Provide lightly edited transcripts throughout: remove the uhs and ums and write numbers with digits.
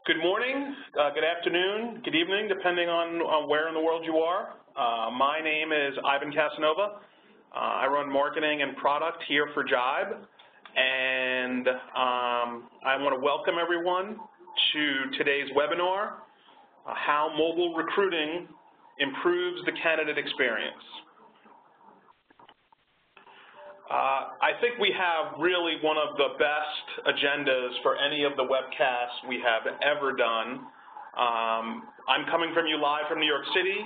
Good morning, good afternoon, good evening, depending on where in the world you are. My name is Ivan Casanova. I run marketing and product here for Jibe, and I want to welcome everyone to today's webinar, How Mobile Recruiting Improves the Candidate Experience. I think we have really one of the best agendas for any of the webcasts we have ever done. I'm coming from you live from New York City,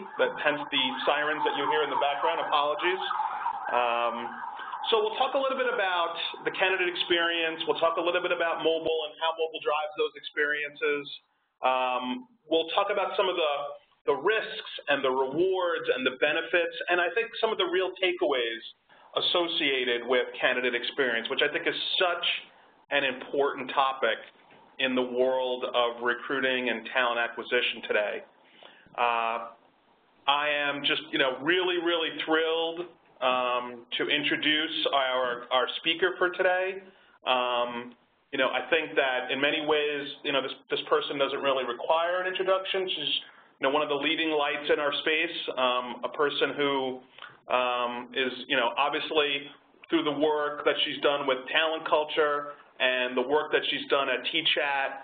hence the sirens that you hear in the background. Apologies. So we'll talk a little bit about the candidate experience. We'll talk a little bit about mobile and how mobile drives those experiences. We'll talk about some of the risks and the rewards and the benefits, and I think some of the real takeaways associated with candidate experience, which I think is such an important topic in the world of recruiting and talent acquisition today. I am just, really, really thrilled to introduce our speaker for today. I think that in many ways, this person doesn't really require an introduction. She's, one of the leading lights in our space, a person who is, obviously through the work that she's done with talent culture and the work that she's done at TChat,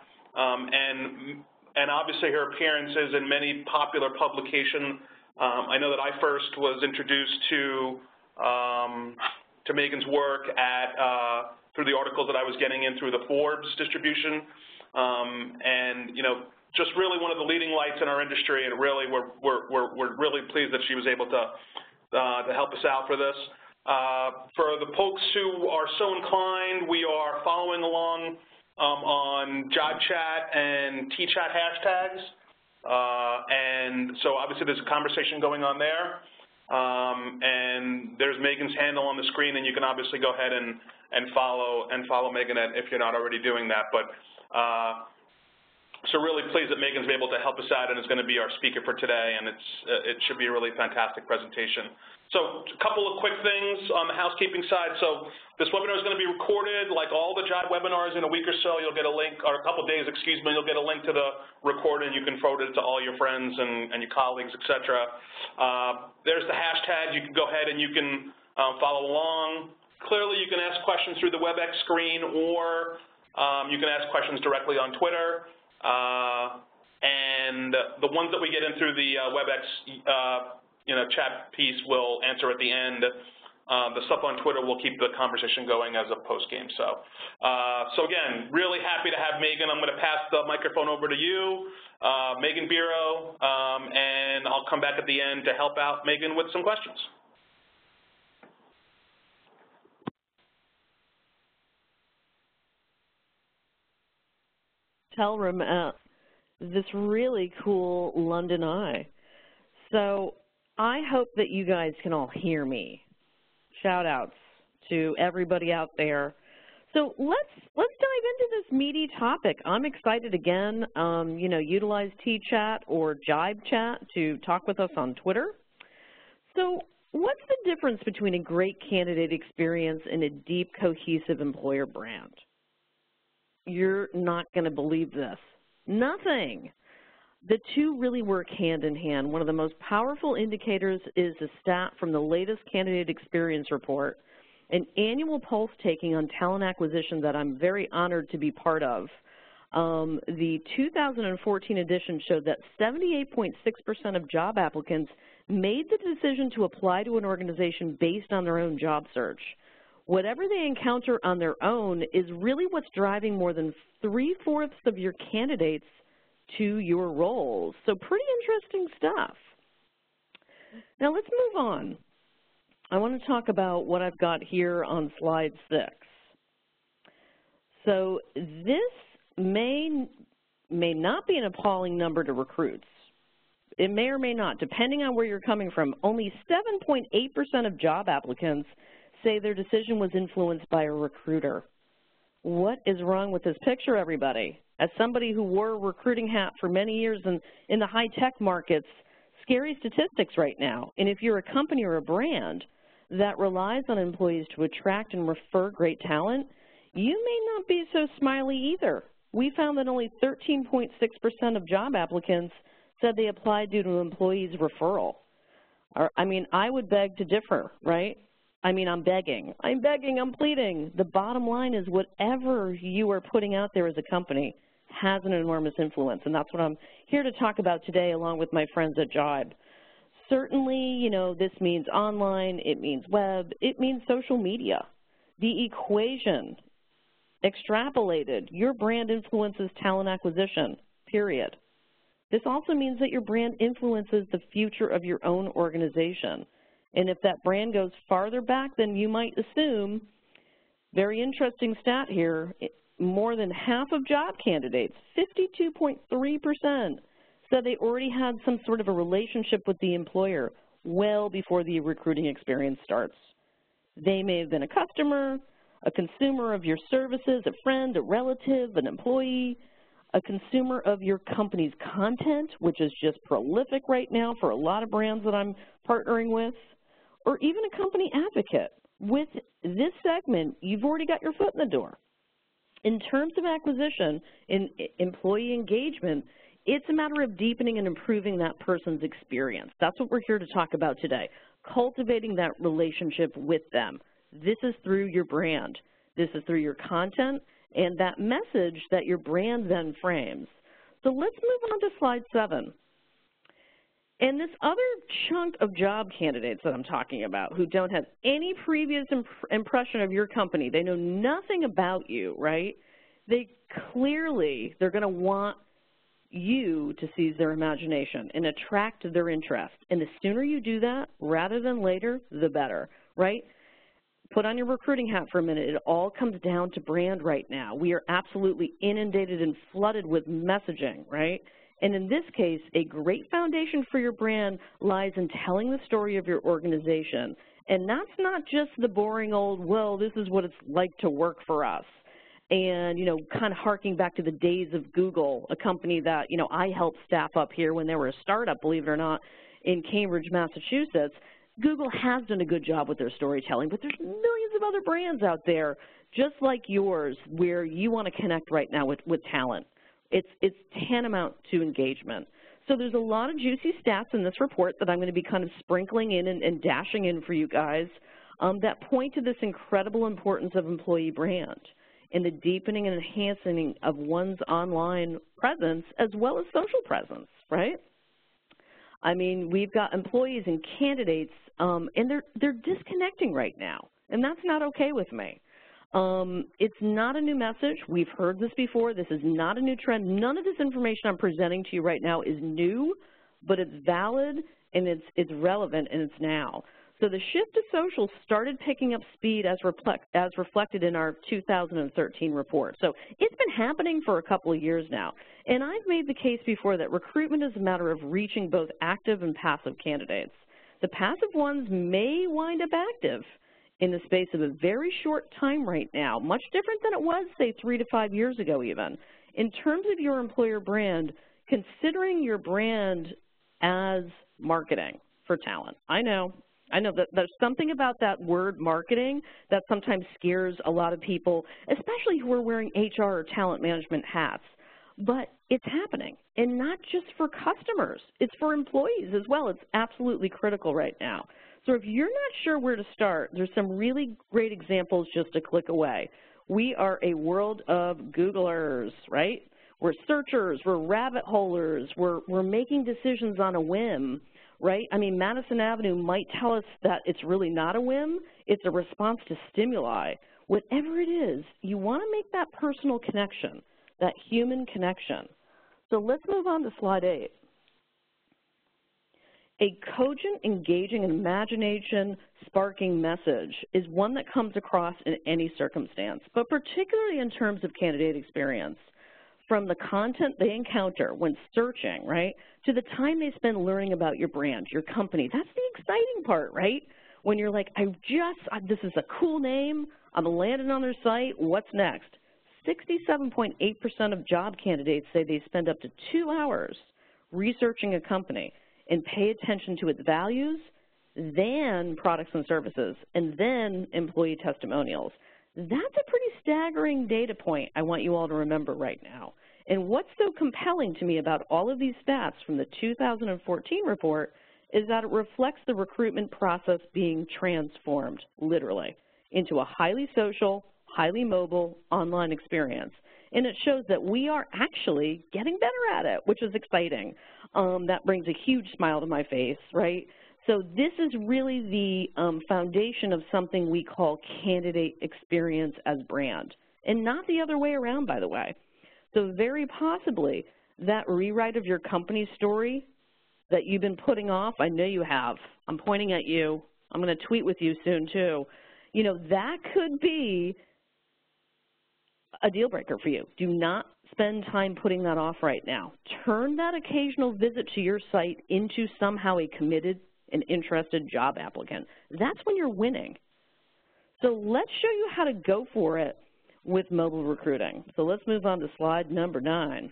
and obviously her appearances in many popular publications. I know that I first was introduced to Megan's work through the articles that I was getting in through the Forbes distribution, and just really one of the leading lights in our industry, and really we're really pleased that she was able to help us out for this. For the folks who are so inclined, we are following along on JibeChat and TChat hashtags, and so obviously there's a conversation going on there, and there's Megan's handle on the screen, and you can obviously go ahead and follow Megan if you're not already doing that. But so really pleased that Megan's been able to help us out and is going to be our speaker for today, and it should be a really fantastic presentation. So a couple of quick things on the housekeeping side. So this webinar is going to be recorded like all the Jibe webinars. In a week or so, you'll get a link, or a couple of days, you'll get a link to the recording. You can forward it to all your friends and your colleagues, etc. There's the hashtag. You can go ahead and you can follow along. Clearly, you can ask questions through the WebEx screen, or you can ask questions directly on Twitter. And the ones that we get in through the WebEx, chat piece will answer at the end. The stuff on Twitter will keep the conversation going as a post-game. So again, really happy to have Megan. I'm going to pass the microphone over to you, Megan Biro, and I'll come back at the end to help out Megan with some questions. Hotel room at this really cool London Eye. So I hope that you guys can all hear me. Shout outs to everybody out there. So let's dive into this meaty topic. I'm excited again. Utilize TChat or JibeChat to talk with us on Twitter. So what's the difference between a great candidate experience and a deep, cohesive employer brand? You're not going to believe this. Nothing. The two really work hand in hand. One of the most powerful indicators is a stat from the latest candidate experience report, an annual pulse taking on talent acquisition that I'm very honored to be part of. The 2014 edition showed that 78.6% of job applicants made the decision to apply to an organization based on their own job search. Whatever they encounter on their own is really what's driving more than 3/4 of your candidates to your roles. So pretty interesting stuff. Now let's move on. I want to talk about what I've got here on slide 6. So this may not be an appalling number to recruits. It may or may not, depending on where you're coming from. Only 7.8% of job applicants say their decision was influenced by a recruiter. What is wrong with this picture, everybody? As somebody who wore a recruiting hat for many years in the high-tech markets, scary statistics right now. And if you're a company or a brand that relies on employees to attract and refer great talent, you may not be so smiley either. we found that only 13.6% of job applicants said they applied due to an employee's referral. I mean, I would beg to differ, right? I mean, I'm begging, I'm pleading. The bottom line is whatever you are putting out there as a company has an enormous influence, and that's what I'm here to talk about today along with my friends at Jibe. Certainly, you know, this means online, it means web, it means social media. The equation, extrapolated, your brand influences talent acquisition, period. This also means that your brand influences the future of your own organization. And if that brand goes farther back than you might assume, very interesting stat here, more than half of job candidates, 52.3%, said they already had some sort of a relationship with the employer well before the recruiting experience starts. They may have been a customer, a consumer of your services, a friend, a relative, an employee, a consumer of your company's content, which is just prolific right now for a lot of brands that I'm partnering with, or even a company advocate. With this segment, you've already got your foot in the door. In terms of acquisition and employee engagement, it's a matter of deepening and improving that person's experience. That's what we're here to talk about today, cultivating that relationship with them. This is through your brand. This is through your content and that message that your brand then frames. So let's move on to slide 7. And this other chunk of job candidates that I'm talking about who don't have any previous impression of your company, they know nothing about you, right? They're going to want you to seize their imagination and attract their interest. And the sooner you do that, rather than later, the better, right? Put on your recruiting hat for a minute. It all comes down to brand right now. We are absolutely inundated and flooded with messaging, right? And in this case, a great foundation for your brand lies in telling the story of your organization. And that's not just the boring old, well, this is what it's like to work for us. And, you know, kind of harking back to the days of Google, a company that, you know, I helped staff up here when they were a startup, believe it or not, in Cambridge, Massachusetts. Google has done a good job with their storytelling, but there's millions of other brands out there just like yours where you want to connect right now with talent. It's tantamount to engagement. So there's a lot of juicy stats in this report that I'm going to be kind of sprinkling in and dashing in for you guys that point to this incredible importance of employee brand and the deepening and enhancing of one's online presence as well as social presence, right? I mean, we've got employees and candidates, and they're disconnecting right now, and that's not okay with me. It's not a new message. We've heard this before. This is not a new trend. None of this information I'm presenting to you right now is new, but it's valid, and it's relevant, and it's now. So the shift to social started picking up speed as reflected in our 2013 report. So it's been happening for a couple of years now. And I've made the case before that recruitment is a matter of reaching both active and passive candidates. The passive ones may wind up active in the space of a very short time right now, much different than it was, say, 3 to 5 years ago even. In terms of your employer brand, considering your brand as marketing for talent. I know that there's something about that word marketing that sometimes scares a lot of people, especially who are wearing HR or talent management hats. But it's happening, and not just for customers. It's for employees as well. It's absolutely critical right now. So if you're not sure where to start, there's some really great examples just a click away. We are a world of Googlers, right? We're searchers, we're rabbit holers, we're making decisions on a whim, right? I mean, Madison Avenue might tell us that it's really not a whim, it's a response to stimuli. Whatever it is, you want to make that personal connection, that human connection. So let's move on to slide 8. A cogent, engaging, and imagination-sparking message is one that comes across in any circumstance, but particularly in terms of candidate experience. From the content they encounter when searching, right, to the time they spend learning about your brand, your company. That's the exciting part, right? When you're like, this is a cool name, I'm landing on their site, what's next? 67.8% of job candidates say they spend up to 2 hours researching a company and pay attention to its values, then products and services, and then employee testimonials. That's a pretty staggering data point I want you all to remember right now. And what's so compelling to me about all of these stats from the 2014 report is that it reflects the recruitment process being transformed, literally, into a highly social, highly mobile online experience. And it shows that we are actually getting better at it, which is exciting. That brings a huge smile to my face, right? So this is really the foundation of something we call candidate experience as brand, and not the other way around, by the way. So very possibly that rewrite of your company story that you've been putting off, I know you have. I'm pointing at you. I'm going to tweet with you soon, too. You know, that could be a deal breaker for you. Do not spend time putting that off right now. Turn that occasional visit to your site into somehow a committed and interested job applicant. That's when you're winning. So let's show you how to go for it with mobile recruiting. So let's move on to slide number 9.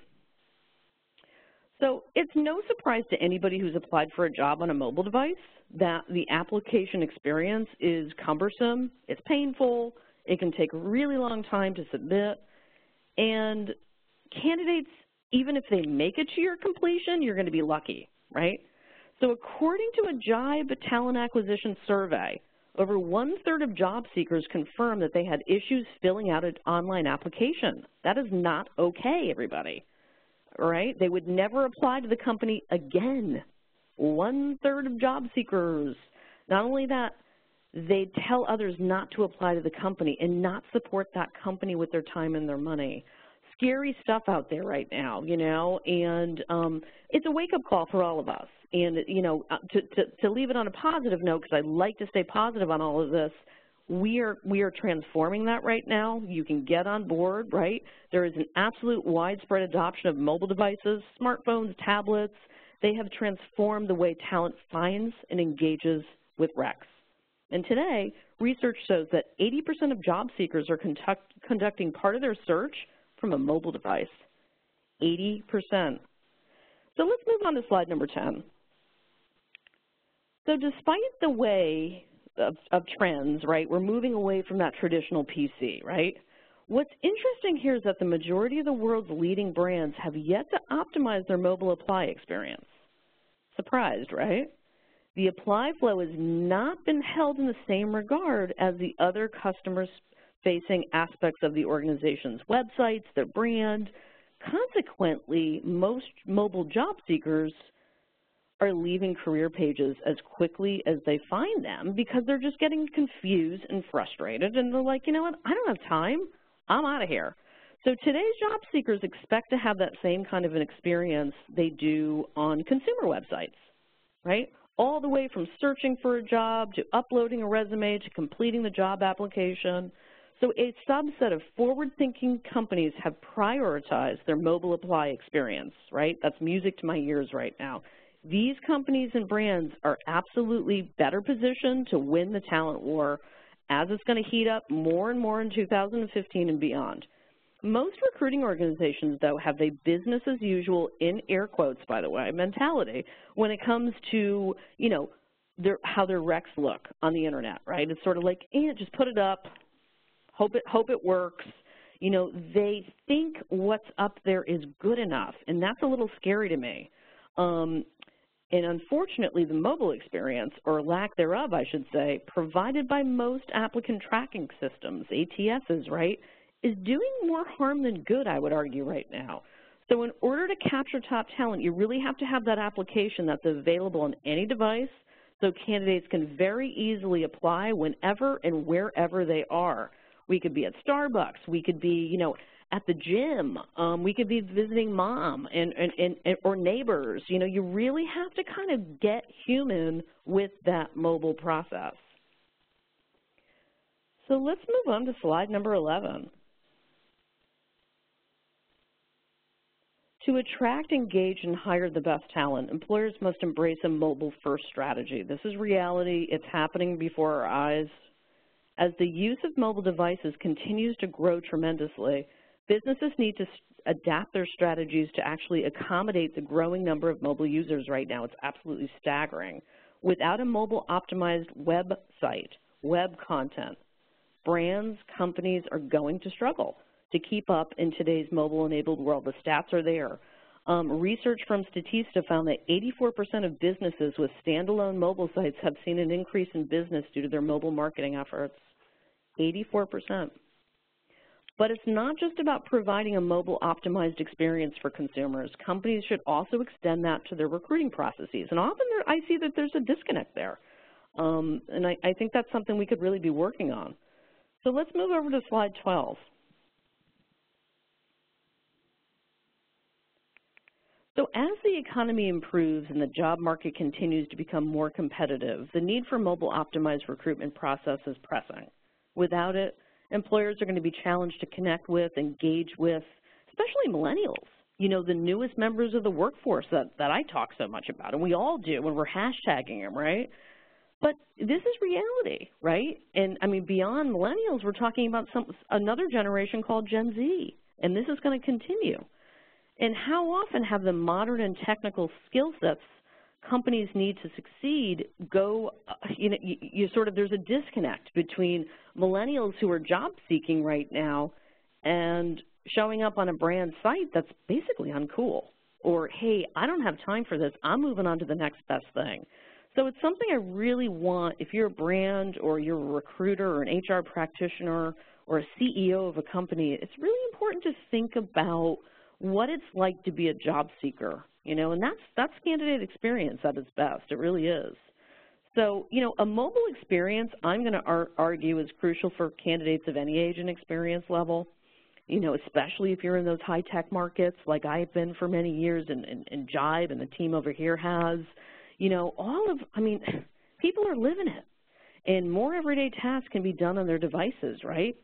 So it's no surprise to anybody who's applied for a job on a mobile device that the application experience is cumbersome, it's painful, it can take a really long time to submit, and candidates, even if they make it to your completion, you're going to be lucky, right? So according to a Jive talent acquisition survey, over 1/3 of job seekers confirm that they had issues filling out an online application. That is not okay, everybody, right? They would never apply to the company again. 1/3 of job seekers. Not only that, they tell others not to apply to the company and not support that company with their time and their money. Scary stuff out there right now, you know, and it's a wake-up call for all of us. And, you know, to leave it on a positive note, because I like to stay positive on all of this, we are transforming that right now. You can get on board, right? There is an absolute widespread adoption of mobile devices, smartphones, tablets. They have transformed the way talent finds and engages with recs. And today, research shows that 80% of job seekers are conducting part of their search from a mobile device. 80%. So let's move on to slide number 10. So despite the way of trends, right, we're moving away from that traditional PC, right? What's interesting here is that the majority of the world's leading brands have yet to optimize their mobile apply experience. Surprised, right? The apply flow has not been held in the same regard as the other customers-facing aspects of the organization's websites, their brand. Consequently, most mobile job seekers are leaving career pages as quickly as they find them because they're just getting confused and frustrated, and they're like, you know what, I don't have time, I'm out of here. So today's job seekers expect to have that same kind of an experience they do on consumer websites, right? All the way from searching for a job to uploading a resume to completing the job application. So a subset of forward-thinking companies have prioritized their mobile apply experience, right? That's music to my ears right now. These companies and brands are absolutely better positioned to win the talent war as it's going to heat up more and more in 2015 and beyond. Most recruiting organizations, though, have a business as usual, in air quotes, by the way, mentality when it comes to, you know, how their recs look on the internet, right? It's sort of like, just put it up, hope it works. You know, they think what's up there is good enough, and that's a little scary to me. And unfortunately, the mobile experience, or lack thereof, I should say, provided by most applicant tracking systems, ATSs, right, is doing more harm than good, I would argue, right now. So in order to capture top talent, you really have to have that application that's available on any device so candidates can very easily apply whenever and wherever they are. We could be at Starbucks. We could be, you know, at the gym. We could be visiting mom or neighbors. You know, you really have to kind of get human with that mobile process. So let's move on to slide number 11. To attract, engage, and hire the best talent, employers must embrace a mobile-first strategy. This is reality. It's happening before our eyes. As the use of mobile devices continues to grow tremendously, businesses need to adapt their strategies to actually accommodate the growing number of mobile users right now. It's absolutely staggering. Without a mobile-optimized website, web content, brands, companies are going to struggle to keep up in today's mobile-enabled world. The stats are there. Research from Statista found that 84% of businesses with standalone mobile sites have seen an increase in business due to their mobile marketing efforts. 84%. But it's not just about providing a mobile-optimized experience for consumers. Companies should also extend that to their recruiting processes. And often I see that there's a disconnect there. And I think that's something we could really be working on. So let's move over to slide 12. So as the economy improves and the job market continues to become more competitive, the need for mobile-optimized recruitment process is pressing. Without it, employers are going to be challenged to connect with, engage with, especially millennials, you know, the newest members of the workforce that I talk so much about, and we all do when we're hashtagging them, right? But this is reality, right? And, I mean, beyond millennials, we're talking about another generation called Gen Z, and this is going to continue. And how often have the modern and technical skill sets companies need to succeed go, you know, there's a disconnect between millennials who are job seeking right now and showing up on a brand site that's basically uncool. Or, hey, I don't have time for this, I'm moving on to the next best thing. So it's something I really want, if you're a brand or you're a recruiter or an HR practitioner or a CEO of a company, it's really important to think about what it's like to be a job seeker, you know, and that's candidate experience at its best. It really is. So, you know, a mobile experience, I'm going to argue, is crucial for candidates of any age and experience level, you know, especially if you're in those high-tech markets like I've been for many years and Jive and the team over here has. You know, people are living it, and more everyday tasks can be done on their devices, right?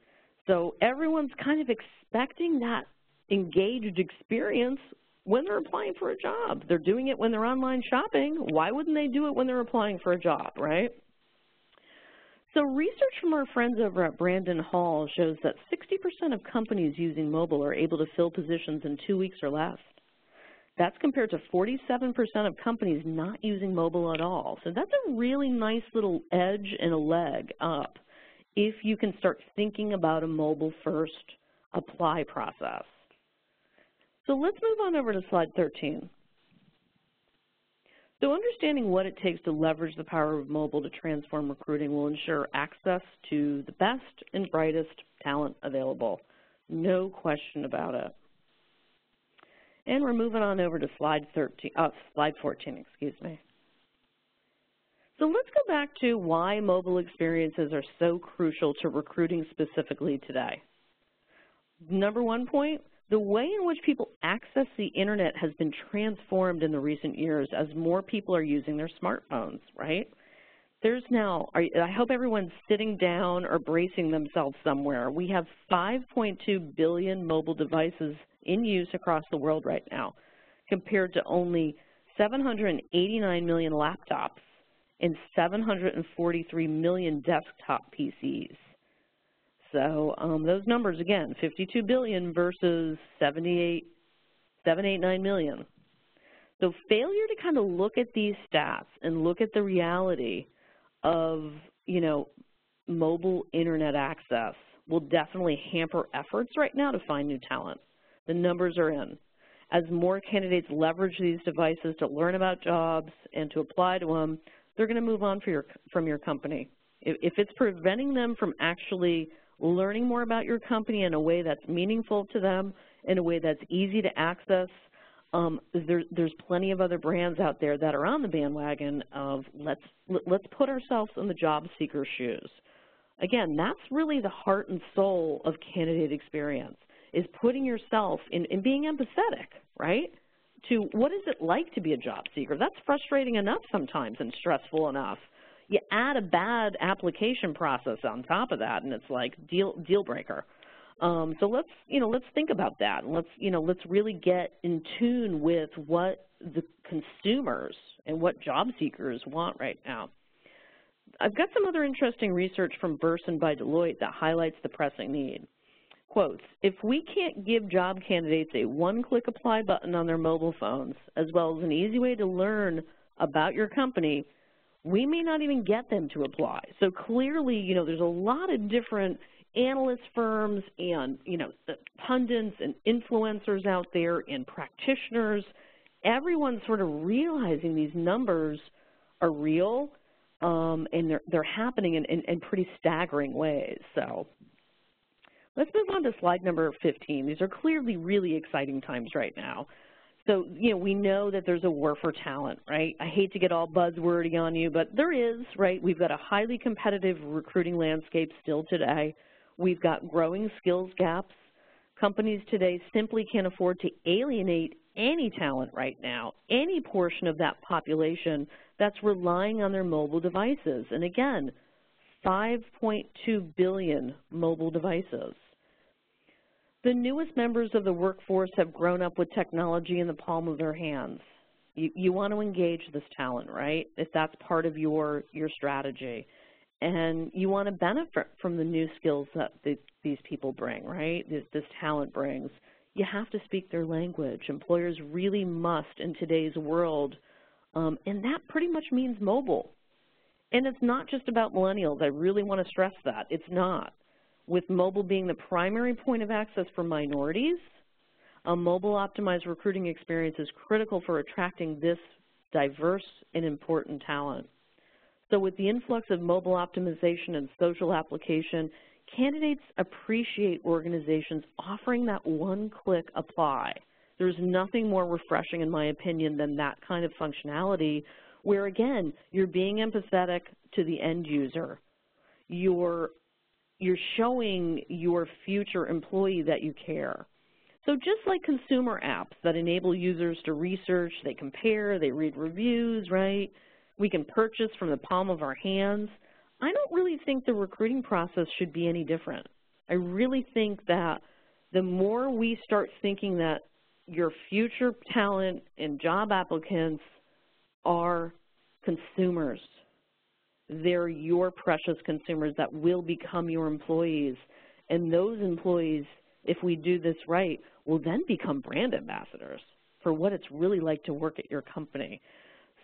So everyone's kind of expecting that engaged experience when they're applying for a job. They're doing it when they're online shopping. Why wouldn't they do it when they're applying for a job, right? So research from our friends over at Brandon Hall shows that 60% of companies using mobile are able to fill positions in 2 weeks or less. That's compared to 47% of companies not using mobile at all. So that's a really nice little edge and a leg up if you can start thinking about a mobile-first apply process. So let's move on over to slide 13. So understanding what it takes to leverage the power of mobile to transform recruiting will ensure access to the best and brightest talent available. No question about it. And we're moving on over to slide 14, excuse me. So let's go back to why mobile experiences are so crucial to recruiting specifically today. Number one point, the way in which people access the internet has been transformed in the recent years as more people are using their smartphones, right? There's now, I hope everyone's sitting down or bracing themselves somewhere. We have 5.2 billion mobile devices in use across the world right now, compared to only 789 million laptops and 743 million desktop PCs. So those numbers, again, 52 billion versus 789 million. So failure to kind of look at these stats and look at the reality of, you know, mobile internet access will definitely hamper efforts right now to find new talent. The numbers are in. As more candidates leverage these devices to learn about jobs and to apply to them, they're going to move on from your company. If it's preventing them from actually learning more about your company in a way that's meaningful to them, in a way that's easy to access, there's plenty of other brands out there that are on the bandwagon of let's put ourselves in the job seeker's shoes. Again, that's really the heart and soul of candidate experience, is putting yourself in being empathetic, right, to what is it like to be a job seeker. That's frustrating enough sometimes and stressful enough. You add a bad application process on top of that, and it's like deal breaker. So let's think about that, and let's really get in tune with what the consumers and what job seekers want right now. I've got some other interesting research from Burson by Deloitte that highlights the pressing need. Quotes, if we can't give job candidates a one-click apply button on their mobile phones, as well as an easy way to learn about your company, we may not even get them to apply. So clearly, you know, there's a lot of different analyst firms and, you know, the pundits and influencers out there and practitioners. Everyone's sort of realizing these numbers are real, and they're happening in pretty staggering ways. So let's move on to slide number 15. These are clearly really exciting times right now. So, you know, we know that there's a war for talent, right? I hate to get all buzzwordy on you, but there is, right? We've got a highly competitive recruiting landscape still today. We've got growing skills gaps. Companies today simply can't afford to alienate any talent right now, any portion of that population that's relying on their mobile devices. And again, 5.2 billion mobile devices. The newest members of the workforce have grown up with technology in the palm of their hands. You want to engage this talent, right, if that's part of your strategy. And you want to benefit from the new skills that these people bring, right, this talent brings. You have to speak their language. Employers really must in today's world, and that pretty much means mobile. And it's not just about millennials. I really want to stress that. It's not. With mobile being the primary point of access for minorities, a mobile-optimized recruiting experience is critical for attracting this diverse and important talent. So with the influx of mobile optimization and social application, candidates appreciate organizations offering that one-click apply. There's nothing more refreshing, in my opinion, than that kind of functionality where, again, you're being empathetic to the end user. You're showing your future employee that you care. So just like consumer apps that enable users to research, they compare, they read reviews, right? We can purchase from the palm of our hands. I don't really think the recruiting process should be any different. I really think that the more we start thinking that your future talent and job applicants are consumers, they're your precious consumers that will become your employees. And those employees, if we do this right, will then become brand ambassadors for what it's really like to work at your company.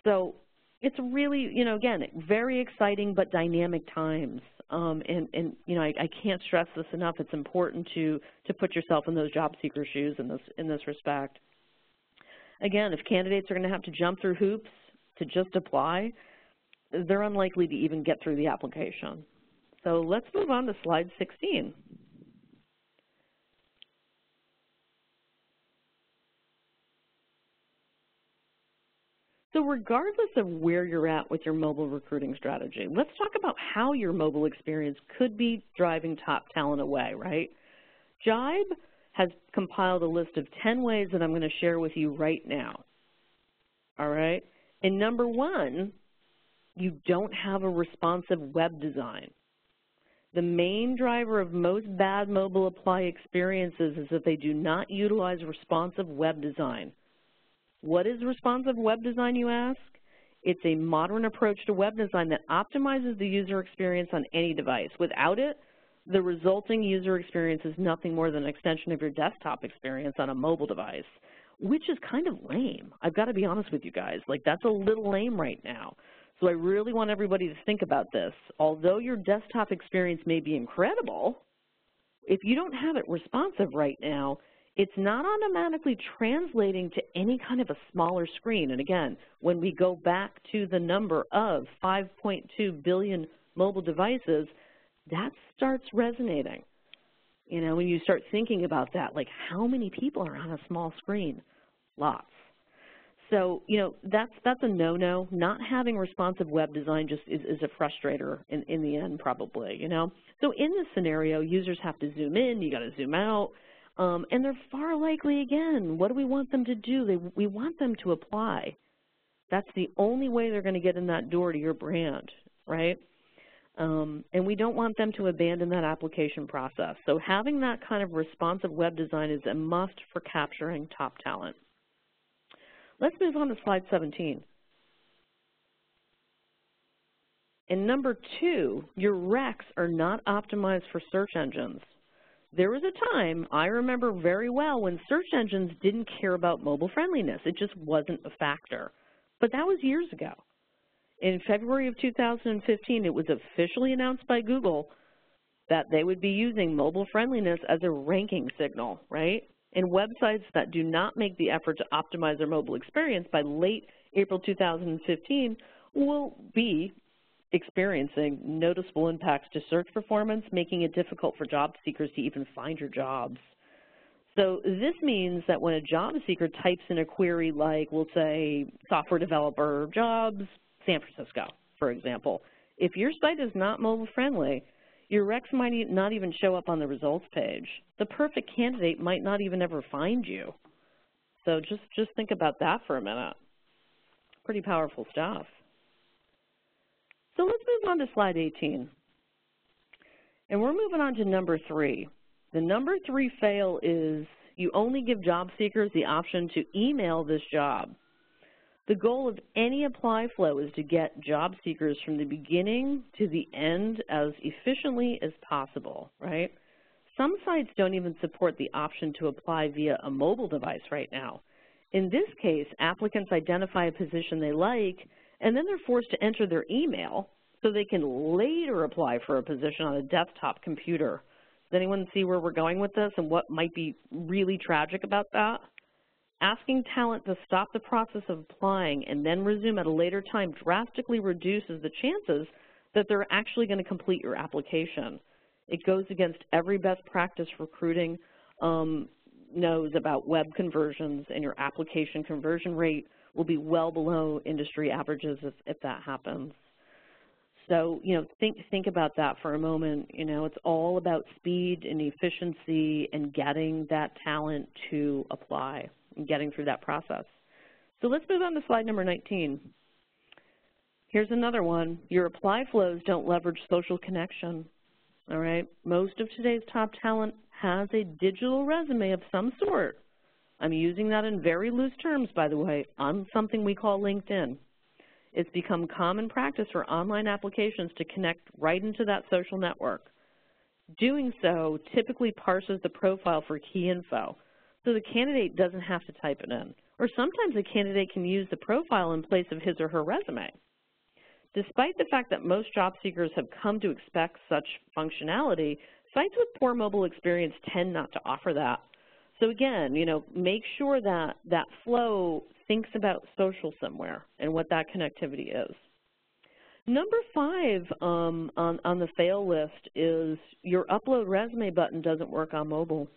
So it's really, you know, again, very exciting but dynamic times. And you know, I can't stress this enough. It's important to put yourself in those job seeker shoes in this respect. Again, if candidates are going to have to jump through hoops to just apply, they're unlikely to even get through the application. So let's move on to slide 16. So regardless of where you're at with your mobile recruiting strategy, let's talk about how your mobile experience could be driving top talent away, right? Jibe has compiled a list of 10 ways that I'm going to share with you right now, all right? And number one, you don't have a responsive web design. The main driver of most bad mobile apply experiences is that they do not utilize responsive web design. What is responsive web design, you ask? It's a modern approach to web design that optimizes the user experience on any device. Without it, the resulting user experience is nothing more than an extension of your desktop experience on a mobile device, which is kind of lame. I've got to be honest with you guys. Like, that's a little lame right now. So I really want everybody to think about this. Although your desktop experience may be incredible, if you don't have it responsive right now, it's not automatically translating to any kind of a smaller screen. And again, when we go back to the number of 5.2 billion mobile devices, that starts resonating. You know, when you start thinking about that, like how many people are on a small screen? Lots. So, you know, that's a no-no. Not having responsive web design just is a frustrator in the end, probably, you know. So in this scenario, users have to zoom in, you got to zoom out, and they're far likely, again, what do we want them to do? We want them to apply. That's the only way they're going to get in that door to your brand, right? And we don't want them to abandon that application process. So having that kind of responsive web design is a must for capturing top talent. Let's move on to slide 17. And number two, your recs are not optimized for search engines. There was a time, I remember very well, when search engines didn't care about mobile friendliness. It just wasn't a factor. But that was years ago. In February of 2015, it was officially announced by Google that they would be using mobile friendliness as a ranking signal, right? And websites that do not make the effort to optimize their mobile experience by late April 2015 will be experiencing noticeable impacts to search performance, making it difficult for job seekers to even find your jobs. So this means that when a job seeker types in a query like, we'll say, software developer jobs, San Francisco, for example, if your site is not mobile friendly, your recs might not even show up on the results page. The perfect candidate might not even ever find you. So just think about that for a minute. Pretty powerful stuff. So let's move on to slide 18. And we're moving on to number 3. The number 3 fail is you only give job seekers the option to email this job. The goal of any apply flow is to get job seekers from the beginning to the end as efficiently as possible, right? Some sites don't even support the option to apply via a mobile device right now. In this case, applicants identify a position they like, and then they're forced to enter their email so they can later apply for a position on a desktop computer. Does anyone see where we're going with this and what might be really tragic about that? Asking talent to stop the process of applying and then resume at a later time drastically reduces the chances that they're actually going to complete your application. It goes against every best practice recruiting knows about web conversions, and your application conversion rate will be well below industry averages if that happens. So, think about that for a moment. It's all about speed and efficiency and getting that talent to apply and getting through that process. So let's move on to slide number 19. Here's another one. Your apply flows don't leverage social connection, all right? Most of today's top talent has a digital resume of some sort. I'm using that in very loose terms, by the way, on something we call LinkedIn. It's become common practice for online applications to connect right into that social network. Doing so typically parses the profile for key info, so the candidate doesn't have to type it in. Or sometimes a candidate can use the profile in place of his or her resume. Despite the fact that most job seekers have come to expect such functionality, sites with poor mobile experience tend not to offer that. So again, make sure that that flow thinks about social somewhere and what that connectivity is. Number 5 on the fail list is your upload resume button doesn't work on mobile.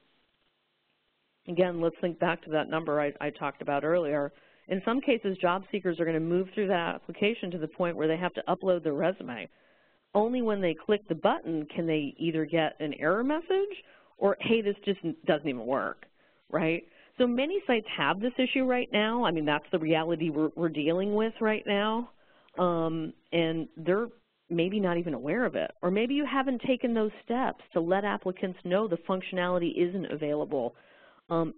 Again, let's think back to that number I talked about earlier. In some cases, job seekers are going to move through that application to the point where they have to upload their resume. Only when they click the button can they either get an error message or, hey, this just doesn't even work, right? So many sites have this issue right now. I mean, that's the reality we're dealing with right now, and they're maybe not even aware of it. Or maybe you haven't taken those steps to let applicants know the functionality isn't available.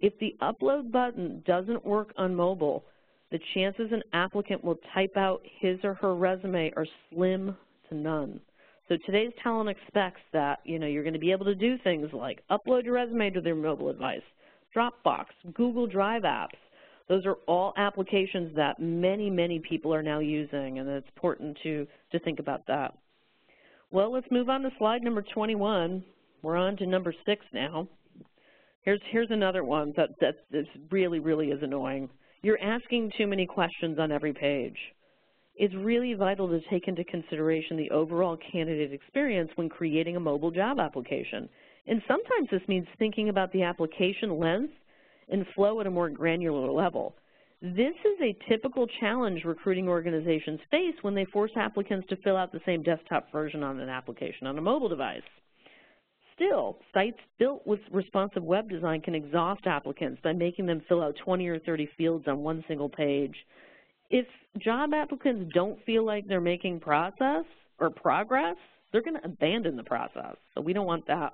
If the upload button doesn't work on mobile, the chances an applicant will type out his or her resume are slim to none. So today's talent expects that, you're going to be able to do things like upload your resume to their mobile device, Dropbox, Google Drive apps. Those are all applications that many, many people are now using, and it's important to think about that. Well, let's move on to slide number 21. We're on to number 6 now. Here's another one that really, really is annoying. You're asking too many questions on every page. It's really vital to take into consideration the overall candidate experience when creating a mobile job application. And sometimes this means thinking about the application length and flow at a more granular level. This is a typical challenge recruiting organizations face when they force applicants to fill out the same desktop version on an application on a mobile device. Still, sites built with responsive web design can exhaust applicants by making them fill out 20 or 30 fields on one single page. If job applicants don't feel like they're making progress, they're going to abandon the process. So we don't want that.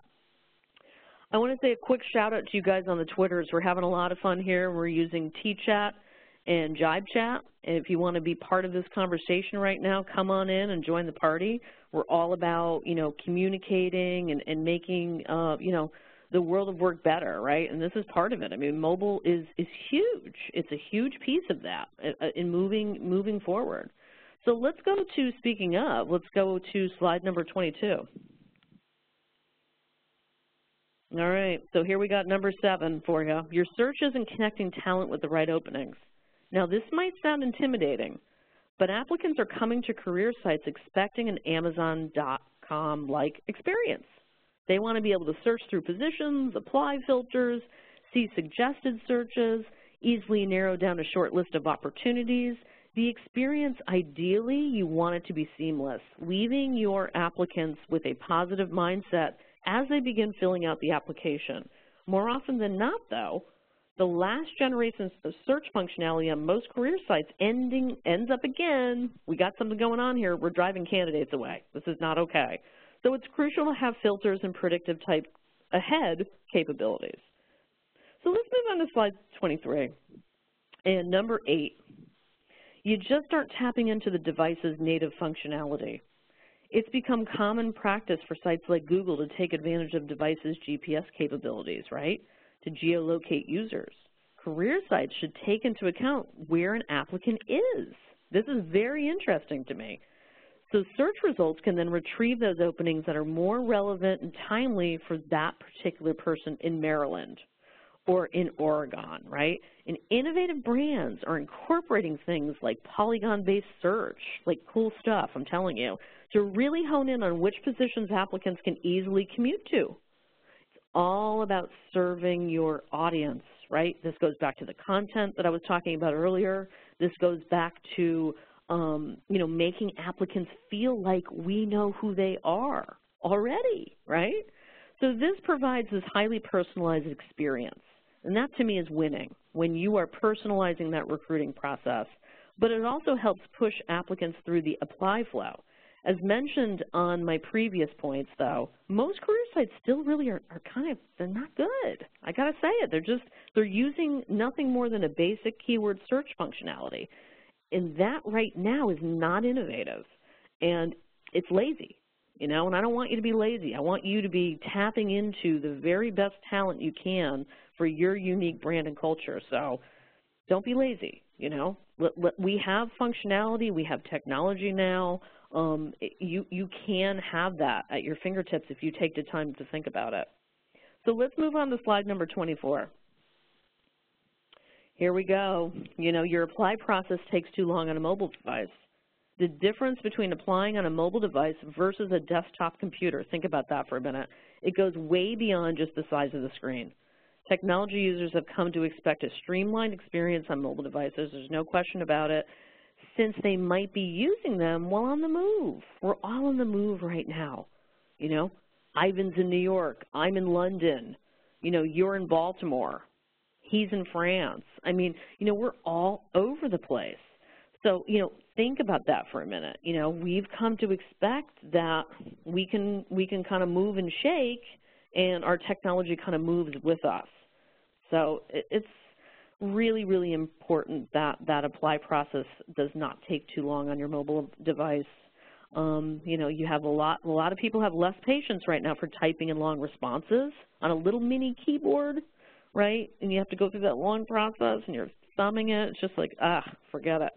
I want to say a quick shout out to you guys on the Twitters. We're having a lot of fun here. We're using T-Chat and Jibe Chat. And if you want to be part of this conversation right now, come on in and join the party. We're all about, communicating and making, the world of work better, right? And this is part of it. I mean, mobile is huge. It's a huge piece of that in moving forward. So let's go to, speaking of, let's go to slide number 22. All right, so here we got number 7 for you. Your search isn't connecting talent with the right openings. Now, this might sound intimidating, but applicants are coming to career sites expecting an Amazon.com-like experience. They want to be able to search through positions, apply filters, see suggested searches, easily narrow down a short list of opportunities. The experience, ideally, you want it to be seamless, leaving your applicants with a positive mindset as they begin filling out the application. More often than not, though, the last generation of search functionality on most career sites ends up again, we got something going on here, we're driving candidates away. This is not okay. So it's crucial to have filters and predictive type ahead capabilities. So let's move on to slide 23. And number 8, you just start tapping into the device's native functionality. It's become common practice for sites like Google to take advantage of devices' GPS capabilities, right, to geolocate users. Career sites should take into account where an applicant is. This is very interesting to me. So search results can then retrieve those openings that are more relevant and timely for that particular person in Maryland or in Oregon, right? And innovative brands are incorporating things like polygon-based search, like cool stuff, I'm telling you, to really hone in on which positions applicants can easily commute to. It's all about serving your audience, right? This goes back to the content that I was talking about earlier. This goes back to, making applicants feel like we know who they are already, right? So this provides this highly personalized experience. And that, to me, is winning, when you are personalizing that recruiting process. But it also helps push applicants through the apply flow. As mentioned on my previous points, though, most career sites still really are they're not good. I got to say it. They're using nothing more than a basic keyword search functionality. And that right now is not innovative. And it's lazy, and I don't want you to be lazy. I want you to be tapping into the very best talent you can for your unique brand and culture. So don't be lazy, We have functionality. We have technology now. You can have that at your fingertips if you take the time to think about it. So let's move on to slide number 24. Here we go. Your apply process takes too long on a mobile device. The difference between applying on a mobile device versus a desktop computer, think about that for a minute. It goes way beyond just the size of the screen. Technology users have come to expect a streamlined experience on mobile devices. There's no question about it, since they might be using them while on the move. We're all on the move right now. Ivan's in New York. I'm in London. You're in Baltimore. He's in France. I mean, we're all over the place. So, think about that for a minute. We've come to expect that we can kind of move and shake, and our technology kind of moves with us. So it's really, really important that that apply process does not take too long on your mobile device. You have a lot of people have less patience right now for typing in long responses on a little mini keyboard, right? And you have to go through that long process, and you're thumbing it. It's just like, forget it.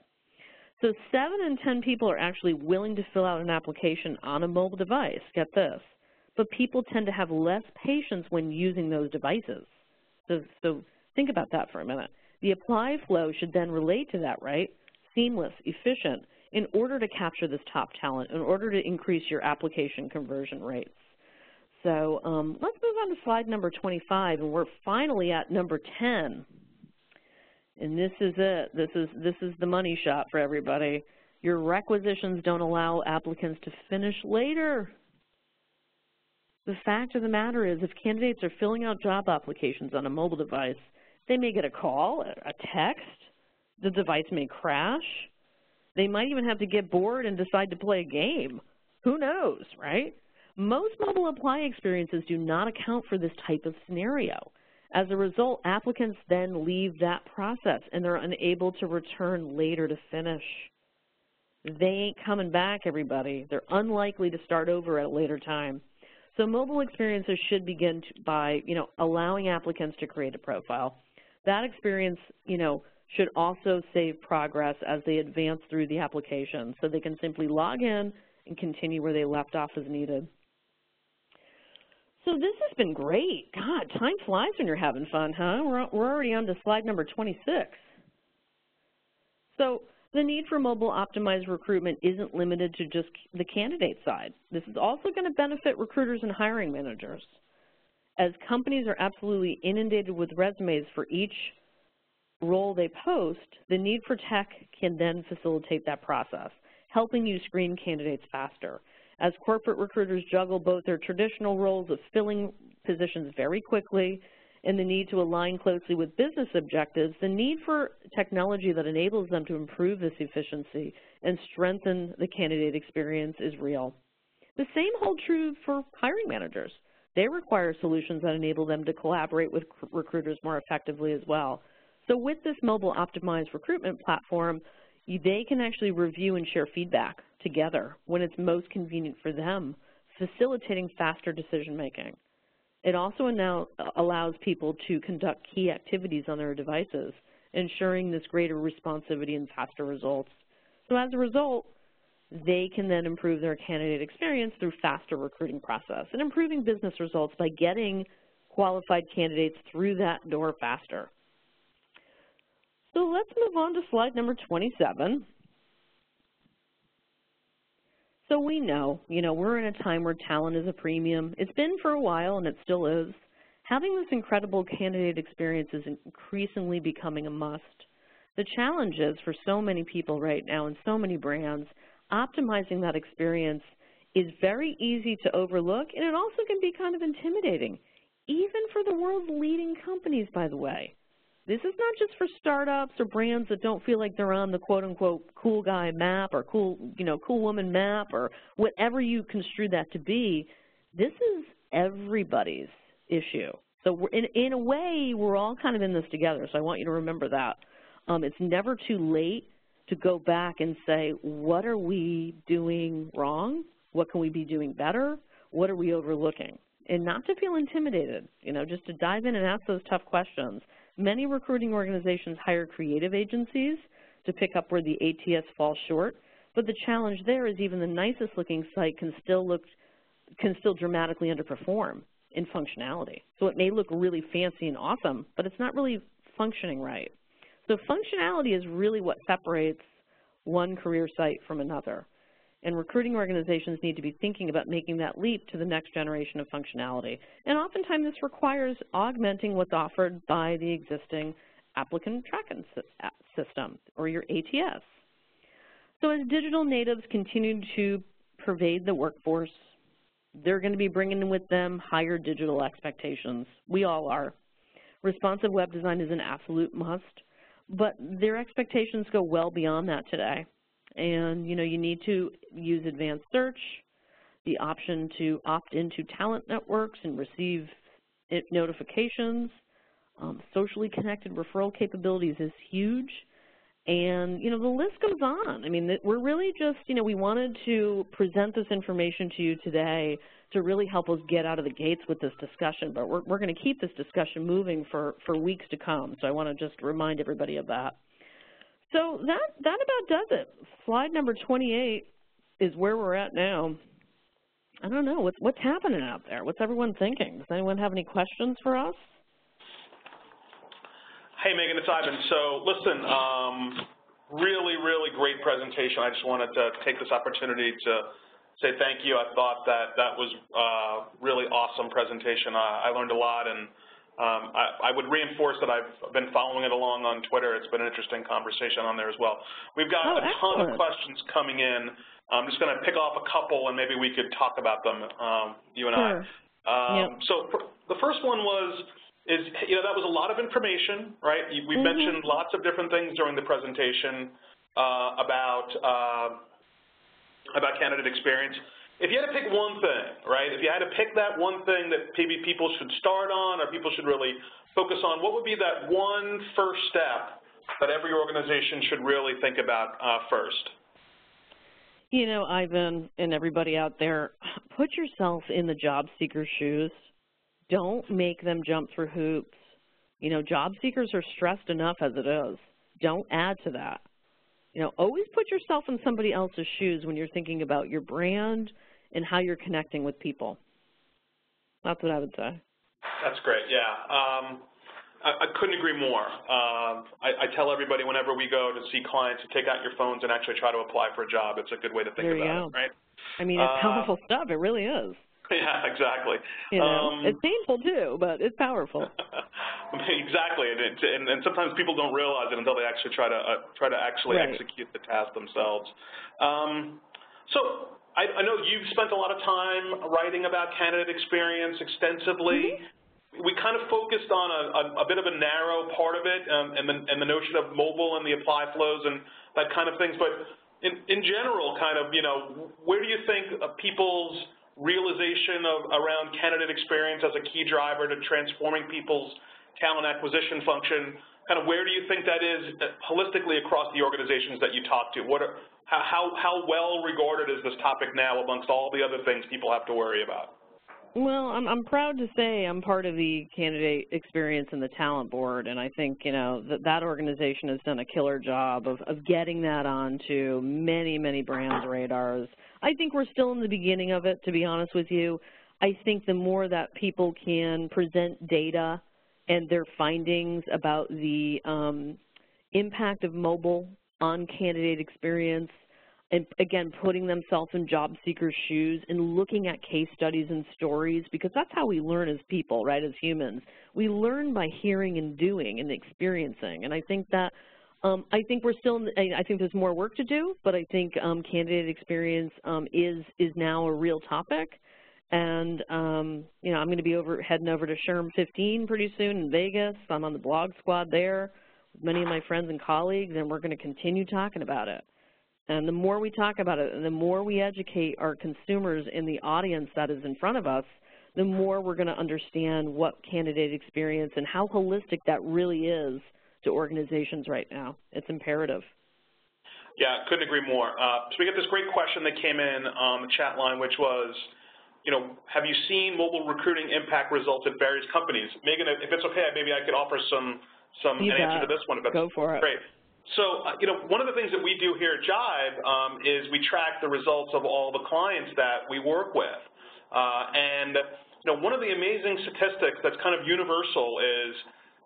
So 7 in 10 people are actually willing to fill out an application on a mobile device. Get this. But people tend to have less patience when using those devices. So think about that for a minute. The apply flow should then relate to that, right? Seamless, efficient, in order to capture this top talent, in order to increase your application conversion rates. So let's move on to slide number 25, and we're finally at number 10. And this is it. This is the money shot for everybody. Your requisitions don't allow applicants to finish later. The fact of the matter is, if candidates are filling out job applications on a mobile device, they may get a call, a text, the device may crash. They might even have to get bored and decide to play a game. Who knows, right? Most mobile apply experiences do not account for this type of scenario. As a result, applicants then leave that process, and they're unable to return later to finish. They ain't coming back, everybody. They're unlikely to start over at a later time. So mobile experiences should begin by, allowing applicants to create a profile. That experience, should also save progress as they advance through the application, so they can simply log in and continue where they left off as needed. So this has been great. God, time flies when you're having fun, huh? We're already on to slide number 26. So the need for mobile optimized recruitment isn't limited to just the candidate side. This is also going to benefit recruiters and hiring managers. As companies are absolutely inundated with resumes for each role they post, the need for tech can then facilitate that process, helping you screen candidates faster. As corporate recruiters juggle both their traditional roles of filling positions very quickly and the need to align closely with business objectives, the need for technology that enables them to improve this efficiency and strengthen the candidate experience is real. The same holds true for hiring managers. They require solutions that enable them to collaborate with recruiters more effectively as well. So with this mobile optimized recruitment platform, they can actually review and share feedback together when it's most convenient for them, facilitating faster decision making. It also now allows people to conduct key activities on their devices, ensuring this greater responsivity and faster results. So as a result, they can then improve their candidate experience through faster recruiting process and improving business results by getting qualified candidates through that door faster. So let's move on to slide number 27. So we know, we're in a time where talent is a premium. It's been for a while, and it still is. Having this incredible candidate experience is increasingly becoming a must. The challenge is for so many people right now and so many brands, optimizing that experience is very easy to overlook, and it also can be kind of intimidating, even for the world's leading companies, by the way. This is not just for startups or brands that don't feel like they're on the quote-unquote cool guy map or cool woman map or whatever you construe that to be. This is everybody's issue. So in a way, we're all kind of in this together, so I want you to remember that. It's never too late to go back and say, what are we doing wrong? What can we be doing better? What are we overlooking? And not to feel intimidated, just to dive in and ask those tough questions. Many recruiting organizations hire creative agencies to pick up where the ATS falls short, but the challenge there is even the nicest looking site can still dramatically underperform in functionality. So it may look really fancy and awesome, but it's not really functioning right. So functionality is really what separates one career site from another. And recruiting organizations need to be thinking about making that leap to the next generation of functionality. And oftentimes this requires augmenting what's offered by the existing applicant tracking system, or your ATS. So as digital natives continue to pervade the workforce, they're going to be bringing with them higher digital expectations. We all are. Responsive web design is an absolute must, but their expectations go well beyond that today. And, you need to use advanced search, the option to opt into talent networks and receive notifications. Socially connected referral capabilities is huge. And, the list goes on. I mean, we're really just, we wanted to present this information to you today to really help us get out of the gates with this discussion. But we're going to keep this discussion moving for weeks to come. So I want to just remind everybody of that. So that about does it. Slide number 28 is where we're at now. I don't know, what's happening out there? What's everyone thinking? Does anyone have any questions for us? Hey, Megan, it's Ivan. So listen, really, really great presentation. I just wanted to take this opportunity to say thank you. I thought that was a really awesome presentation. I learned a lot, and I would reinforce that I've been following it along on Twitter. It's been an interesting conversation on there as well. We've got a ton of questions coming in. I'm just going to pick off a couple, and maybe we could talk about them, you and I. So the first one is that was a lot of information, right? We mentioned lots of different things during the presentation about candidate experience. If you had to pick one thing, right, if you had to pick that one thing that maybe people should start on or people should really focus on, what would be that one first step that every organization should really think about first? Ivan and everybody out there, put yourself in the job seeker's shoes. Don't make them jump through hoops. Job seekers are stressed enough as it is. don't add to that. You know, always put yourself in somebody else's shoes when you're thinking about your brand and how you're connecting with people. That's what I would say. That's great, yeah. I couldn't agree more. I tell everybody whenever we go to see clients to take out your phones and actually try to apply for a job. It's a good way to think about it, right? I mean, it's powerful stuff. It really is. Yeah, exactly. You know, it's painful too, but it's powerful. Exactly, and sometimes people don't realize it until they actually try to actually execute the task themselves. So I know you've spent a lot of time writing about candidate experience extensively. We kind of focused on a bit of a narrow part of it, and the notion of mobile and the apply flows and that kind of things. But in general, kind of, you know, where do you think people's realization around candidate experience as a key driver to transforming people's talent acquisition function, kind of where do you think that is holistically across the organizations that you talk to? How well regarded is this topic now amongst all the other things people have to worry about? Well, I'm proud to say I'm part of the candidate experience and the talent board, and I think, you know, that organization has done a killer job of getting that onto many, many brands' radars. I think we're still in the beginning of it, to be honest with you. I think the more that people can present data and their findings about the impact of mobile on candidate experience, and again, putting themselves in job seekers' shoes and looking at case studies and stories, because that's how we learn as people, right, as humans. We learn by hearing and doing and experiencing, and I think that I think we're still. I think there's more work to do, but I think candidate experience is now a real topic. And you know, I'm going to be heading over to SHRM 15 pretty soon in Vegas. I'm on the blog squad there with many of my friends and colleagues, and we're going to continue talking about it. And the more we talk about it, and the more we educate our consumers in the audience that is in front of us, the more we're going to understand what candidate experience and how holistic that really is to organizations right now. It's imperative. Yeah, couldn't agree more. So we got this great question that came in on the chat line, which was, you know, have you seen mobile recruiting impact results at various companies? Megan, if it's okay, maybe I could offer an answer to this one. Go for it. Great. So, you know, one of the things that we do here at Jive is we track the results of all the clients that we work with. And, you know, one of the amazing statistics that's kind of universal is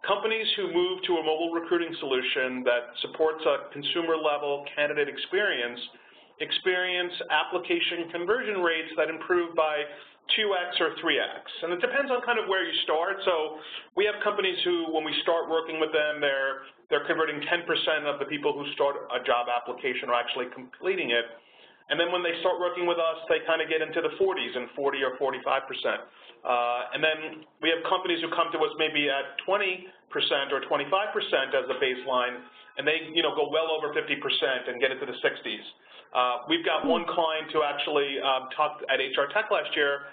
companies who move to a mobile recruiting solution that supports a consumer-level candidate experience application conversion rates that improve by 2x or 3x. And it depends on kind of where you start. So we have companies who, when we start working with them, they're converting 10% of the people who start a job application are actually completing it. And then when they start working with us, they kind of get into the 40s and 40 or 45%. And then we have companies who come to us maybe at 20% or 25% as a baseline, and they, you know, go well over 50% and get into the 60s. We've got one client who actually talked at HR Tech last year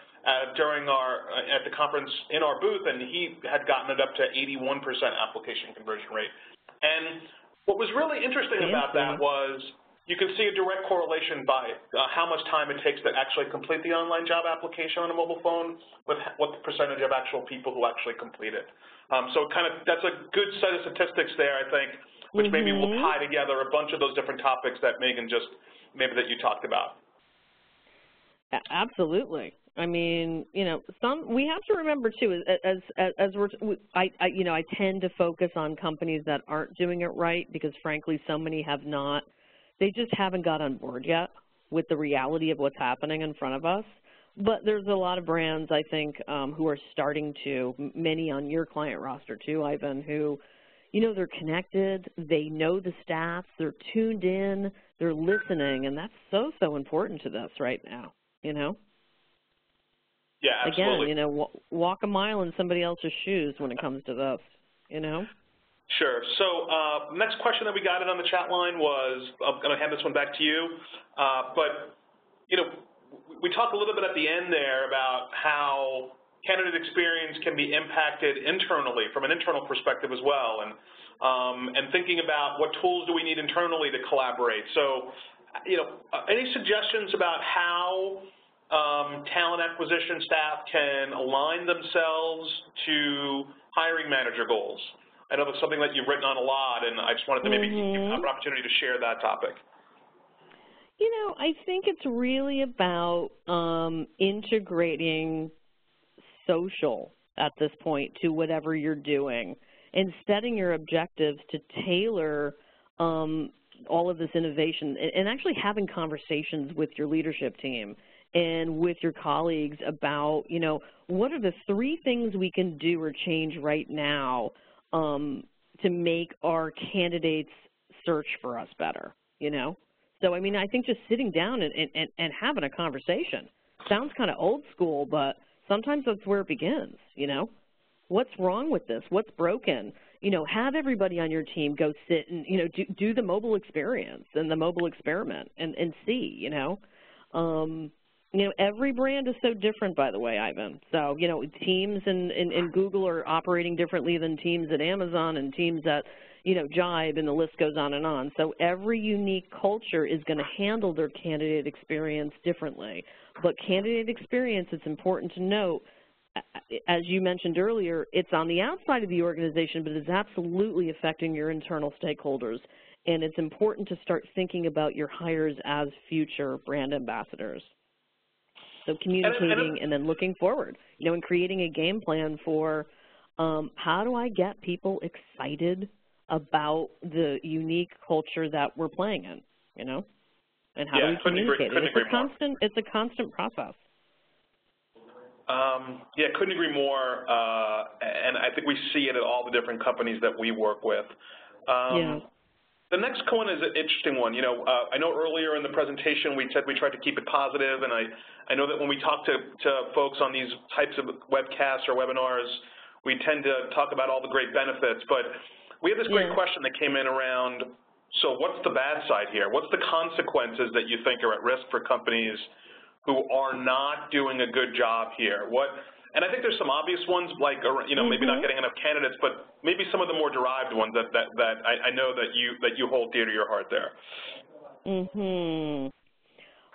during at the conference in our booth, and he had gotten it up to 81% application conversion rate. And what was really interesting about that was you can see a direct correlation by how much time it takes to actually complete the online job application on a mobile phone with what the percentage of actual people who actually complete it. So that's a good set of statistics there, I think, which maybe will tie together a bunch of those different topics that Megan that you talked about. Absolutely. I mean, you know, we have to remember too, I tend to focus on companies that aren't doing it right because, frankly, so many have not. They just haven't got on board yet with the reality of what's happening in front of us. But there's a lot of brands, I think, who are starting to, many on your client roster too, Ivan, who, you know, they're connected, they know the stats, they're tuned in, they're listening, and that's so important to this right now, you know? Yeah, absolutely. Again, you know, walk a mile in somebody else's shoes when it comes to this, you know? Sure. So next question that we got in on the chat line was, I'm going to hand this one back to you, but, you know, we talked a little bit at the end there about how candidate experience can be impacted internally from an internal perspective as well, and thinking about what tools do we need internally to collaborate. So, you know, any suggestions about how talent acquisition staff can align themselves to hiring manager goals? I know that's something that you've written on a lot, and I just wanted to maybe give you an opportunity to share that topic. You know, I think it's really about integrating social at this point to whatever you're doing and setting your objectives to tailor all of this innovation and actually having conversations with your leadership team and with your colleagues about, you know, what are the 3 things we can do or change right now to make our candidates search for us better, you know? So, I mean, I think just sitting down and having a conversation sounds kind of old school, but sometimes that's where it begins, you know? What's wrong with this? What's broken? You know, have everybody on your team go sit and, you know, do the mobile experience and the mobile experiment and see, you know? You know, every brand is so different, by the way, Ivan. So, you know, teams in Google are operating differently than teams at Amazon and teams at, you know, Jive, and the list goes on and on. So every unique culture is going to handle their candidate experience differently. But candidate experience, it's important to note, as you mentioned earlier, it's on the outside of the organization, but it's absolutely affecting your internal stakeholders. And it's important to start thinking about your hires as future brand ambassadors. So communicating and then looking forward, you know, and creating a game plan for how do I get people excited about the unique culture that we're playing in, you know, and how do we communicate it? It's a constant process. Yeah, couldn't agree more, and I think we see it at all the different companies that we work with. The next one is an interesting one. You know, I know earlier in the presentation we said we tried to keep it positive, and I know that when we talk to folks on these types of webcasts or webinars, we tend to talk about all the great benefits, but we have this great question that came in around, so what's the bad side here? What's the consequences that you think are at risk for companies who are not doing a good job here? And I think there's some obvious ones, like, you know, maybe not getting enough candidates, but maybe some of the more derived ones that I know that you hold dear to your heart there.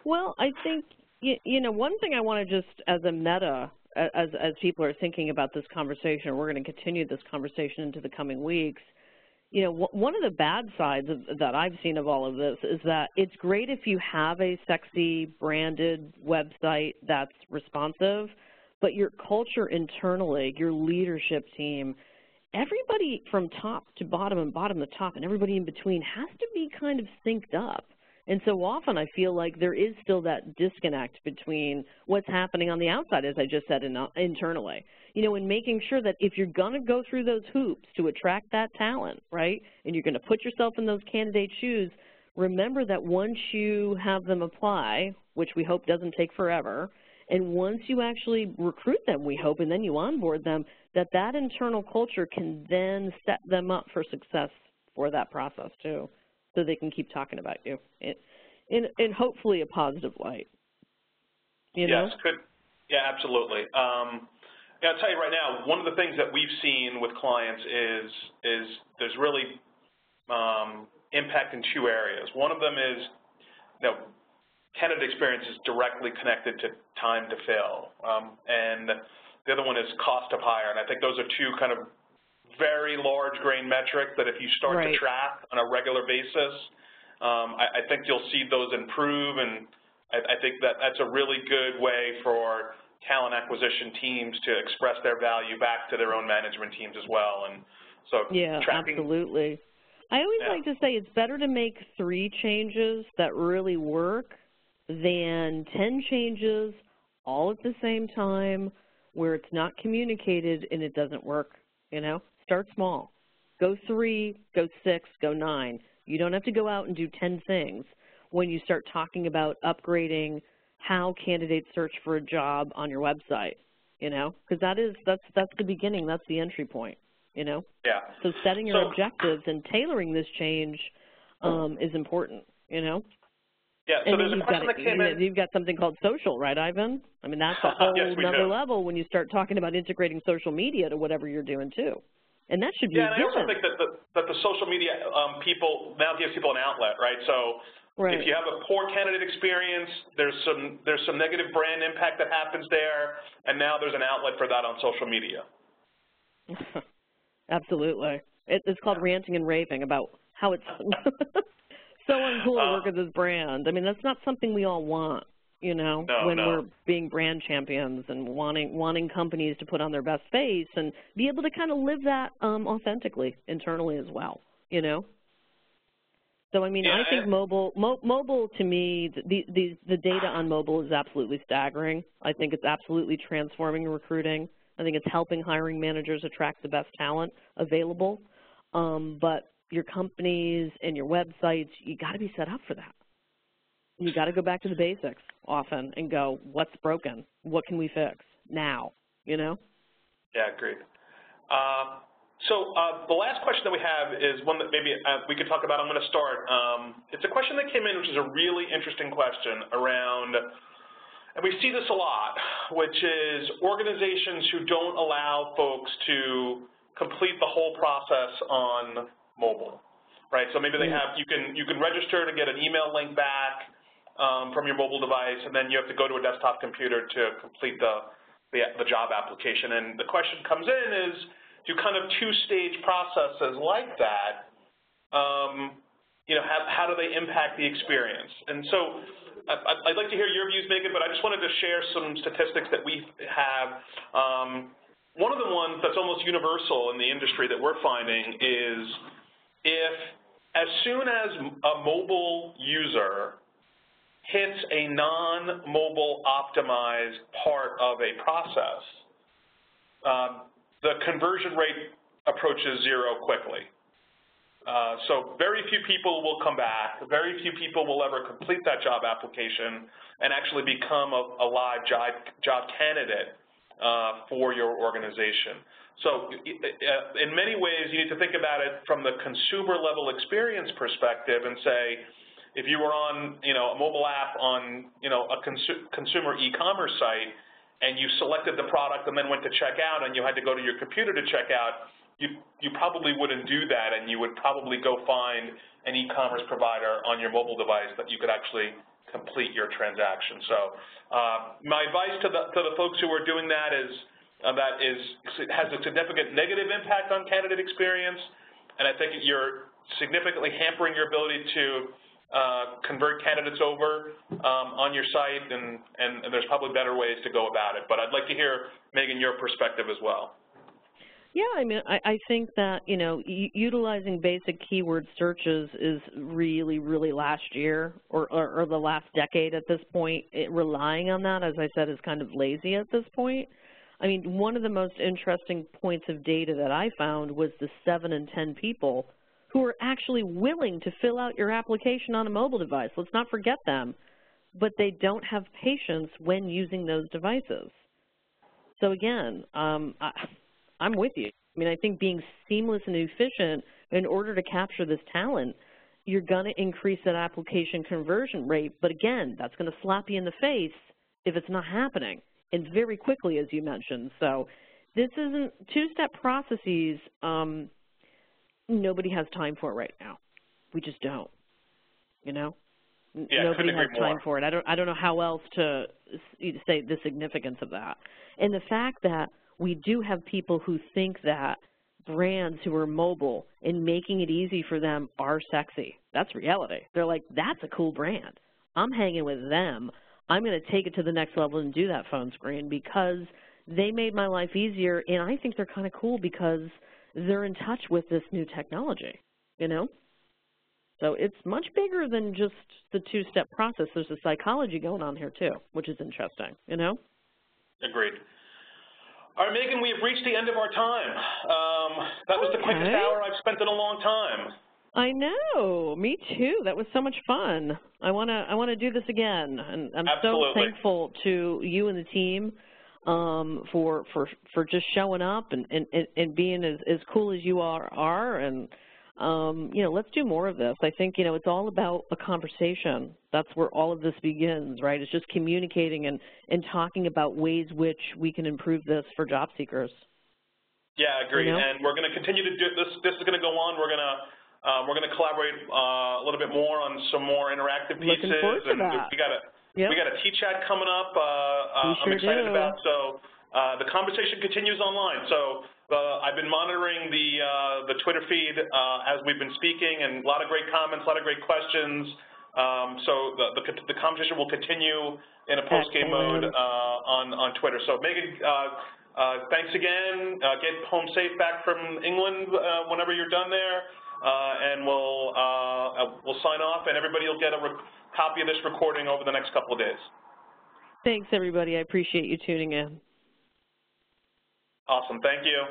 Well, I think, you know, one thing I want to just, as a meta, as people are thinking about this conversation, we're going to continue this conversation into the coming weeks, you know, one of the bad sides that I've seen of all of this is that it's great if you have a sexy branded website that's responsive, but your culture internally, your leadership team, everybody from top to bottom and bottom to top and everybody in between has to be kind of synced up. And so often I feel like there is still that disconnect between what's happening on the outside, as I just said, internally. You know, and making sure that if you're going to go through those hoops to attract that talent, right, and you're going to put yourself in those candidate shoes, remember that once you have them apply, which we hope doesn't take forever, and once you actually recruit them, we hope, and then you onboard them, that internal culture can then set them up for success for that process too, so they can keep talking about you in hopefully a positive light. You know? Yes, yeah, absolutely. Yeah, I'll tell you right now, one of the things that we've seen with clients is there's really impact in 2 areas. One of them is, you know, candidate experience is directly connected to time to fill, and the other one is cost of hire. And I think those are 2 kind of very large grain metrics that if you start to track on a regular basis, I think you'll see those improve, and I think that's a really good way for talent acquisition teams to express their value back to their own management teams as well. And so tracking, absolutely. I always like to say it's better to make 3 changes that really work than 10 changes all at the same time where it's not communicated and it doesn't work, you know? Start small. Go 3, go 6, go 9. You don't have to go out and do 10 things when you start talking about upgrading how candidates search for a job on your website, you know? Because that's the beginning, that's the entry point, you know? Yeah. So setting your objectives and tailoring this change is important, you know? Yeah, so there's a question that came in. You've got something called social, right, Ivan? I mean, that's a whole another level when you start talking about integrating social media to whatever you're doing, too. And that should be and I also think that the social media people now gives people an outlet, right? So if you have a poor candidate experience, there's some negative brand impact that happens there, and now there's an outlet for that on social media. Absolutely. It's called ranting and raving about how it's so uncool to work with this brand. I mean, that's not something we all want, you know, when we're being brand champions and wanting companies to put on their best face and be able to kind of live that authentically internally as well, you know. So, I mean, I think mobile to me, the data on mobile is absolutely staggering. I think it's absolutely transforming recruiting. I think it's helping hiring managers attract the best talent available. But your companies and your websites, you got to be set up for that. You got to go back to the basics often and go, what's broken? What can we fix now, you know? Yeah, agreed. So the last question that we have is one that maybe we could talk about. I'm going to start. It's a question that came in, which is a really interesting question around, and we see this a lot, which is organizations who don't allow folks to complete the whole process on mobile, right? So maybe they have, you can register to get an email link back from your mobile device, and then you have to go to a desktop computer to complete the job application. And the question comes in is, do kind of two-stage processes like that, you know, how do they impact the experience? And so I'd like to hear your views, Megan, but I just wanted to share some statistics that we have. One of the ones that's almost universal in the industry that we're finding is if as soon as a mobile user hits a non-mobile optimized part of a process, the conversion rate approaches zero quickly. So very few people will come back. Very few people will ever complete that job application and actually become a live job candidate for your organization. So in many ways, you need to think about it from the consumer level experience perspective and say, if you were on, you know, a mobile app on, you know, a consumer e-commerce site, and you selected the product and then went to check out and you had to go to your computer to check out, you probably wouldn't do that, and you would probably go find an e-commerce provider on your mobile device that you could actually complete your transaction. So my advice to the folks who are doing that is has a significant negative impact on candidate experience, and I think you're significantly hampering your ability to convert candidates over on your site, and there's probably better ways to go about it. But I'd like to hear, Megan, your perspective as well. Yeah, I mean, I think that, you know, utilizing basic keyword searches is really, really last year or the last decade at this point. Relying on that, as I said, is kind of lazy at this point. I mean, one of the most interesting points of data that I found was the 7 in 10 people who are actually willing to fill out your application on a mobile device. Let's not forget them. But they don't have patience when using those devices. So again, I'm with you. I mean, I think being seamless and efficient in order to capture this talent, you're going to increase that application conversion rate. But again, that's going to slap you in the face if it's not happening, and very quickly, as you mentioned. So this isn't two-step processes. Nobody has time for it right now. We just don't, you know? Yeah, nobody has time more. for it. I don't know how else to say the significance of that. And the fact that we do have people who think that brands who are mobile and making it easy for them are sexy. That's reality. They're like, that's a cool brand. I'm hanging with them. I'm going to take it to the next level and do that phone screen because they made my life easier, and I think they're kind of cool because they're in touch with this new technology, you know? So it's much bigger than just the two-step process. There's a psychology going on here, too, which is interesting, you know? Agreed. All right, Megan, we have reached the end of our time. That was the quickest hour I've spent in a long time. I know. Me too. That was so much fun. I want to do this again, and I'm Absolutely. so thankful to you and the team for just showing up and being as cool as you are and you know, let's do more of this. I think, you know, it's all about a conversation. That's where all of this begins, right? It's just communicating and talking about ways which we can improve this for job seekers. Yeah, agreed. You know? And we're going to continue to do this. This is going to go on. We're going to collaborate a little bit more on some more interactive pieces. Looking forward to that. We got a T-Chat coming up. I'm excited about. So the conversation continues online. So I've been monitoring the Twitter feed as we've been speaking, and a lot of great comments, a lot of great questions. So the conversation will continue in a post-game mode on Twitter. So Megan, thanks again. Get home safe back from England whenever you're done there, and we'll sign off, and everybody will get a copy of this recording over the next couple of days. Thanks, everybody. I appreciate you tuning in. Awesome. Thank you.